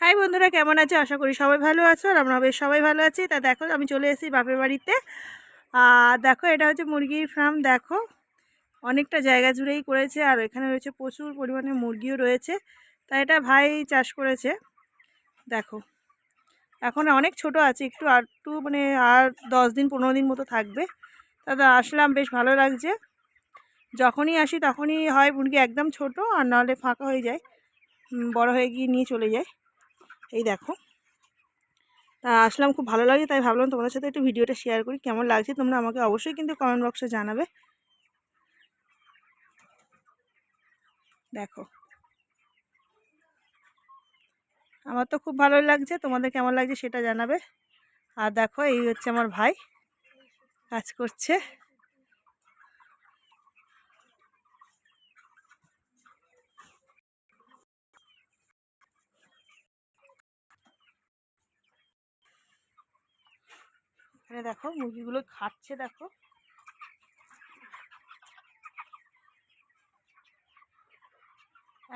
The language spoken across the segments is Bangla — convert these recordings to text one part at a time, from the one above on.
হাই বন্ধুরা, কেমন আছো? আশা করি সবাই ভালো আছো আর আমরা বেশ সবাই ভালো আছি। তা দেখো, আমি চলে এসেছি বাপের বাড়িতে। আর দেখো, এটা হচ্ছে মুরগির ফার্ম। দেখো, অনেকটা জায়গা জুড়েই করেছে আর এখানে রয়েছে প্রচুর পরিমাণে মুরগিও রয়েছে। তা এটা ভাই চাষ করেছে। দেখো, এখন অনেক ছোট আছে, একটু মানে আর 10 দিন 15 দিন মতো থাকবে। দাদা আসলাম, বেশ ভালো লাগছে। যখনই আসি তখনই হয় মুরগি একদম ছোট, আর নাহলে ফাঁকা হয়ে যায়, বড় হয়ে গিয়ে নিয়ে চলে যায়। এই দেখো, তা আসলাম, খুব ভালো লাগে, তাই ভাবলাম তোমাদের সাথে একটু ভিডিওটা শেয়ার করি। কেমন লাগছে তোমরা আমাকে অবশ্যই কিন্তু কমেন্ট বক্সে জানাবে। দেখো, আমার তো খুব ভালো লাগছে, তোমাদের কেমন লাগছে সেটা জানাবে। আর দেখো, এই হচ্ছে আমার ভাই, কাজ করছে। এখানে দেখো মুরগিগুলো খাচ্ছে। দেখো,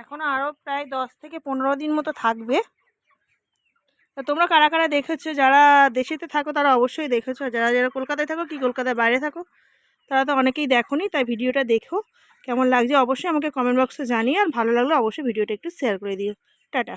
এখন আরও প্রায় 10 থেকে 15 দিন মতো থাকবে। তা তোমরা কারা কারা দেখেছো? যারা দেশেতে থাকো তারা অবশ্যই দেখেছো, আর যারা যারা কলকাতায় থাকো কি কলকাতার বাইরে থাকো তারা তো অনেকেই দেখোনি। তাই ভিডিওটা দেখো, কেমন লাগছে অবশ্যই আমাকে কমেন্ট বক্সে জানিয়ে, আর ভালো লাগলে অবশ্যই ভিডিওটা একটু শেয়ার করে দিও। টাটা।